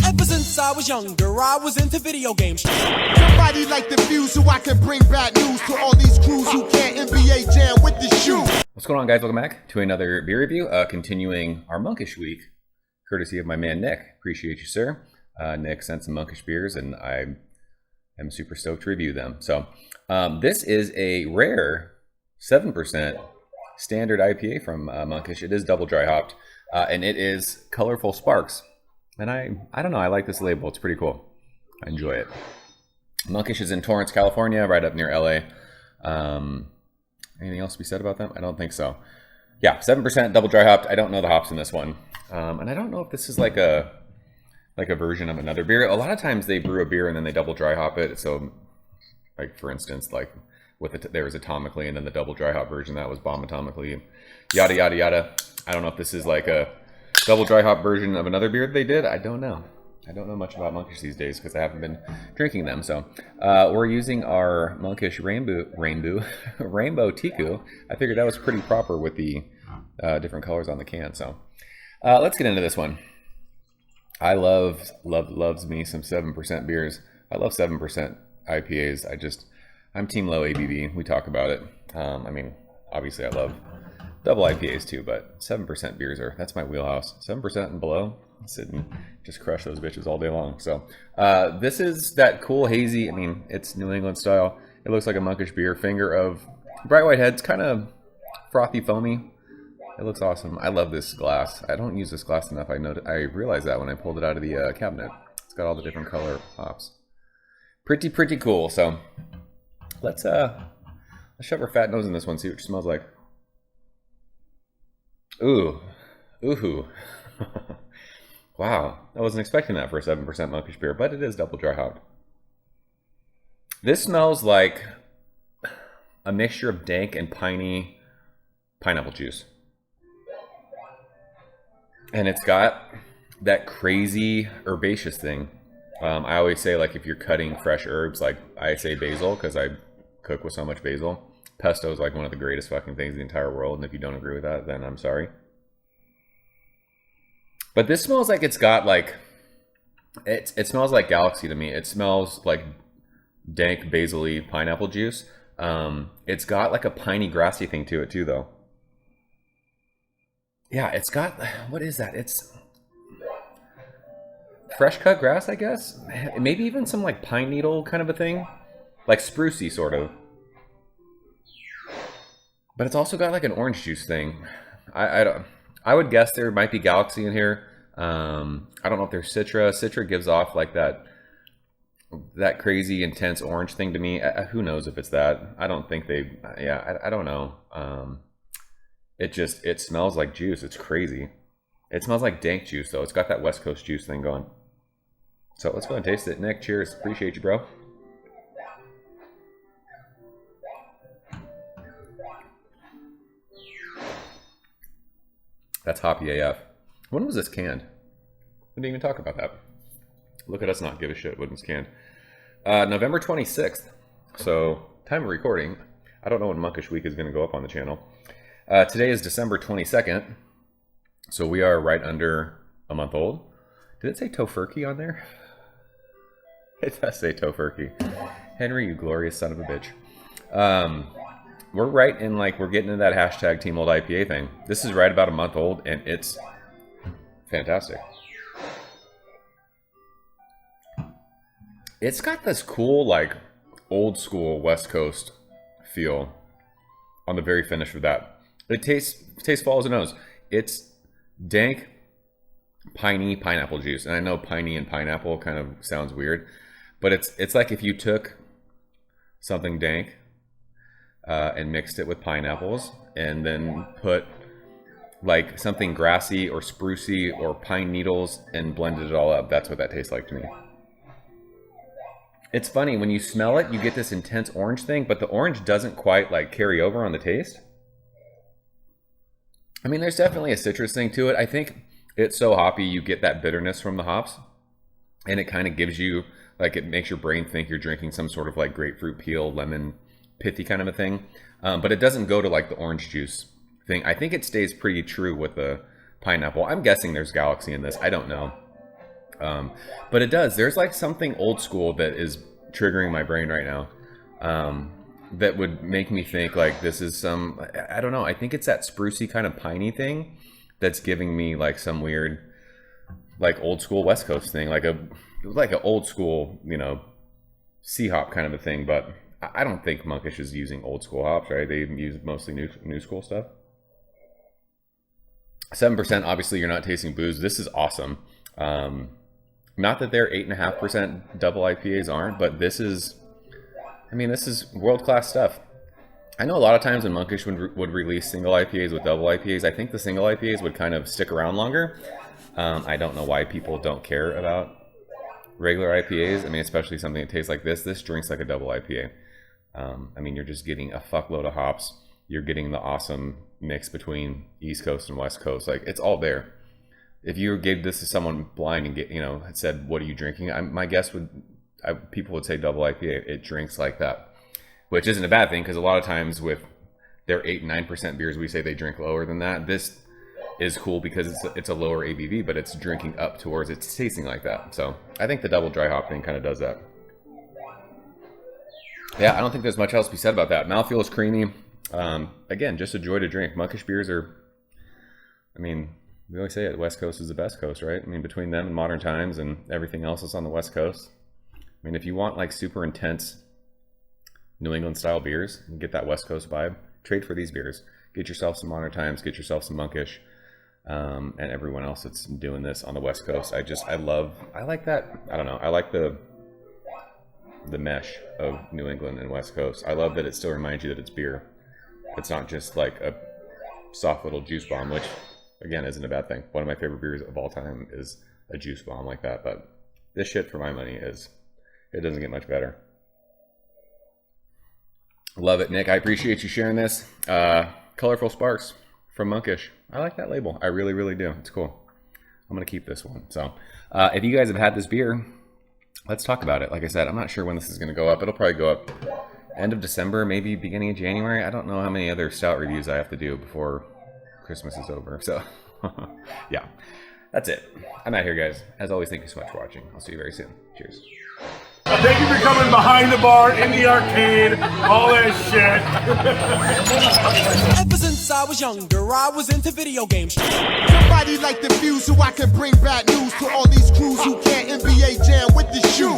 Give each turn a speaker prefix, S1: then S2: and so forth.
S1: Ever since I was younger, I was into video games.
S2: Somebody like the Fuse so I can bring bad news to all these crews who can't NBA jam with the shoe.
S3: What's going on, guys? Welcome back to another beer review, continuing our Monkish week, courtesy of my man Nick. Appreciate you, sir. Nick sent some Monkish beers, and I am super stoked to review them. So this is a rare 7% standard IPA from Monkish. It is double dry hopped, and it is Colorful Sparks. And I don't know, I like this label. It's pretty cool. I enjoy it. Monkish is in Torrance, California, right up near LA. Anything else to be said about them? I don't think so. Yeah, 7% double dry hopped. I don't know the hops in this one. And I don't know if this is like a version of another beer. A lot of times they brew a beer and then they double dry hop it. So like for instance, like with there was Atomically, and then the double dry hop version that was Bomb Atomically, yada yada yada. I don't know if this is like a double dry hop version of another beer they did. I don't know. I don't know much about Monkish these days because I haven't been drinking them. So we're using our Monkish Rainbow Tiku. I figured that was pretty proper with the different colors on the can. So let's get into this one. I loves me some 7% beers. I love 7% IPAs. I'm team low ABV. We talk about it. I mean, obviously I love double IPAs too, but 7% beers that's my wheelhouse. 7% and below, sit and just crush those bitches all day long. So this is that cool hazy. I mean, it's New England style. It looks like a Monkish beer. Finger of bright white heads, kind of frothy, foamy. It looks awesome. I love this glass. I don't use this glass enough. I realized that when I pulled it out of the cabinet. It's got all the different color hops. Pretty cool. So let's shove our fat nose in this one, see what it smells like. Ooh. Wow, I wasn't expecting that for a 7% Monkish beer, but it is double dry hopped. This smells like a mixture of dank and piney pineapple juice. And it's got that crazy herbaceous thing. I always say, like, if you're cutting fresh herbs, like I say basil because I cook with so much basil. Pesto is like one of the greatest fucking things in the entire world, and if you don't agree with that, then I'm sorry. But this smells like it's got like, it smells like Galaxy to me. It smells like dank basil-y pineapple juice. It's got like a piney grassy thing to it too, though. Yeah, it's got, what is that? It's fresh cut grass, I guess. Maybe even some like pine needle kind of a thing, like sprucey sort of. But it's also got like an orange juice thing. I would guess there might be Galaxy in here. I don't know if there's Citra. Citra gives off like that crazy intense orange thing to me. Who knows if it's that? I don't think they. Yeah, I don't know. It smells like juice. It's crazy. It smells like dank juice though. It's got that West Coast juice thing going. So let's go and taste it. Nick, cheers. Appreciate you, bro. That's hoppy AF. When was this canned? We didn't even talk about that. Look at us not give a shit when it's canned. November 26th. So, time of recording. I don't know when Monkish Week is going to go up on the channel. Today is December 22nd. So we are right under a month old. Did it say Tofurkey on there? It does say Tofurkey. Henry, you glorious son of a bitch. We're right in, like, we're getting into that hashtag Team Old IPA thing. This is right about a month old, and it's fantastic. It's got this cool, like, old school West Coast feel on the very finish of that. It tastes follows the nose. It's dank, piney pineapple juice, and I know piney and pineapple kind of sounds weird, but it's like if you took something dank and mixed it with pineapples, and then put like something grassy or sprucey or pine needles and blended it all up. That's what that tastes like to me. It's funny, when you smell it, you get this intense orange thing, but the orange doesn't quite like carry over on the taste. I mean, there's definitely a citrus thing to it. I think it's so hoppy, you get that bitterness from the hops, and it kind of gives you, like, it makes your brain think you're drinking some sort of like grapefruit peel, lemon, pithy kind of a thing. But it doesn't go to like the orange juice thing. I think it stays pretty true with the pineapple. I'm guessing there's Galaxy in this. I don't know. But it does. There's like something old school that is triggering my brain right now. That would make me think like this is some, I don't know. I think it's that sprucey kind of piney thing that's giving me like some weird, like old school West Coast thing, like an old school, you know, sea hop kind of a thing. But I don't think Monkish is using old school hops, right? They use mostly new school stuff. 7%. Obviously, you're not tasting booze. This is awesome. Not that their 8.5% double IPAs aren't, but this is, I mean, this is world-class stuff. I know a lot of times when Monkish would release single IPAs with double IPAs, I think the single IPAs would kind of stick around longer. I don't know why people don't care about regular IPAs. I mean, especially something that tastes like this. This drinks like a double IPA. I mean, you're just getting a fuckload of hops. You're getting the awesome mix between East Coast and West Coast. Like, it's all there. If you gave this to someone blind and had said, "What are you drinking?" My guess would, people would say double IPA. It drinks like that, which isn't a bad thing because a lot of times with their 8 and 9% beers, we say they drink lower than that. This is cool because it's a lower ABV, but it's drinking up towards, it's tasting like that. So I think the double dry hop thing kind of does that. Yeah, I don't think there's much else to be said about that. Mouthfeel is creamy. Again, just a joy to drink. Monkish beers are, I mean, we always say it, the West Coast is the best coast, right? I mean, between them and Modern Times and everything else that's on the West Coast. I mean, if you want like super intense New England style beers and get that West Coast vibe, trade for these beers. Get yourself some Modern Times, get yourself some Monkish, and everyone else that's doing this on the West Coast. I like that. I don't know. I like the mesh of New England and West Coast. I love that it still reminds you that it's beer. It's not just like a soft little juice bomb, which again isn't a bad thing. One of my favorite beers of all time is a juice bomb like that. But this shit, for my money, it doesn't get much better. Love it, Nick. I appreciate you sharing this. Colorful Sparks from Monkish. I like that label. I really, really do. It's cool. I'm going to keep this one. So if you guys have had this beer, let's talk about it. Like I said, I'm not sure when this is going to go up. It'll probably go up end of December, maybe beginning of January. I don't know how many other stout reviews I have to do before Christmas is over. So yeah, that's it. I'm out here, guys. As always, thank you so much for watching. I'll see you very soon. Cheers.
S4: Thank you for coming behind the bar, in the arcade, all that shit.
S1: Ever since I was younger, I was into video games.
S2: Somebody like the fuse so I can bring bad news to all these crews who can't NBA jam with the shoe.